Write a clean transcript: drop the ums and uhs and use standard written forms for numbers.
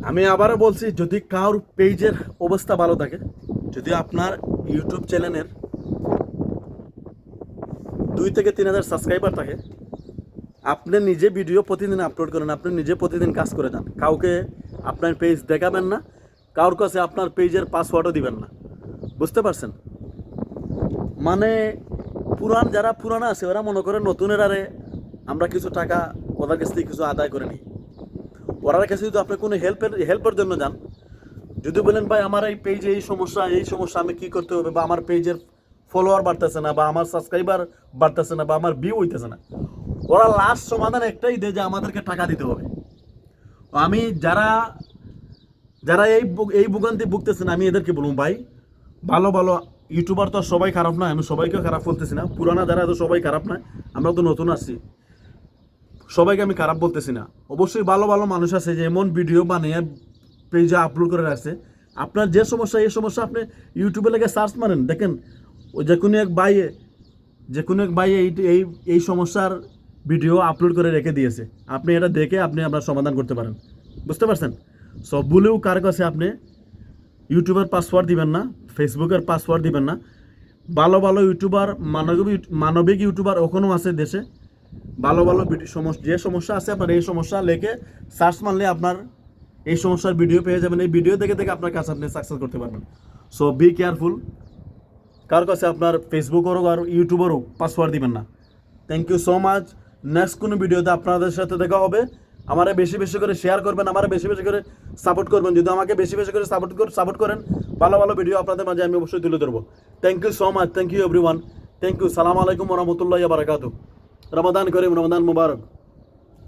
আমি আবারও বলছি, যদি কারোর পেজের অবস্থা ভালো থাকে, যদি আপনার ইউটিউব চ্যানেলের 2 থেকে 3 হাজার সাবস্ক্রাইবার থাকে, আপনি নিজে ভিডিও প্রতিদিন আপলোড করেন, আপনি নিজে প্রতিদিন কাজ করে যান, কাউকে আপনার পেজ দেখাবেন না, কারোর কাছে আপনার পেজের পাসওয়ার্ডও দিবেন না। বুঝতে পারছেন? মানে যারা পুরানা আছে ওরা মনে করে নতুনের আরে আমরা কিছু টাকা ওদের কাছ থেকে কিছু আদায় করে নিই। ওরার কাছে যদি আপনি কোনো হেল্পের জন্য যান, যদি বলেন ভাই আমার এই পেজে এই সমস্যা আমি কী করতে হবে, বা আমার পেজের ফলোয়ার বাড়তেছে না, বা আমার সাবস্ক্রাইবার বাড়তেছে না, বা আমার ভিউ হইতেছে না, ওরা লাস্ট সমাধান একটাই দেয় যে আমাদেরকে টাকা দিতে হবে। আমি যারা যারা এই ভোগান্তি ভুগতেছেন, আমি এদেরকে বলুন ভাই, ভালো ভালো ইউটিউবার তো সবাই খারাপ নয়, আমি সবাইকে খারাপ বলতেছি না, পুরানা যারা তো সবাই খারাপ নয়, আমরা তো নতুন আসছি, সবাইকে আমি খারাপ বলতেছি না। অবশ্যই ভালো ভালো মানুষ আছে যে এমন ভিডিও বানিয়ে পেজে আপলোড করে রাখছে। আপনার যে সমস্যা এই সমস্যা আপনি ইউটিউবে লেগে সার্চ মারেন, দেখেন ওই যে কোনো এক ভাই এই সমস্যার ভিডিও আপলোড করে রেখে দিয়েছে। আপনি এটা দেখে আপনি আপনার সমাধান করতে পারেন। বুঝতে পারছেন? সব ভুলেও কার কাছে আপনি ইউটিউবের পাসওয়ার্ড দিবেন না, ফেসবুকের পাসওয়ার্ড দিবেন না। ভালো ভালো ইউটিউবার, মানবিক ইউটিউবার এখনও আছে দেশে। ভালো ভালো যে সমস্যা আছে আপনার এই সমস্যা লেখে সার্চ মারলে আপনার এই সমস্যার ভিডিও পেয়ে যাবেন। এই ভিডিও দেখে দেখে আপনার কাছে আপনি সাকসেস করতে পারবেন। সো বি কেয়ারফুল, কার কাছে আপনার ফেসবুকেরও আর ইউটিউবেরও পাসওয়ার্ড দিবেন না। Thank you so much. Next কোনো ভিডিওতে আপনাদের সাথে দেখা হবে। আমারে বেশি বেশি করে শেয়ার করবেন, আমারে বেশি বেশি করে সাপোর্ট করবেন। যদি আমাকে বেশি বেশি করে সাপোর্ট করেন, ভালো ভালো ভিডিও আপনাদের মাঝে আমি অবশ্যই তুলে ধরবো। Thank you so much, thank you everyone, thank you. সালাম আলাইকুম ওয়া রাহমাতুল্লাহি ওয়া বারাকাতুহু। রমাদান করিম, রমাদান মুবারক।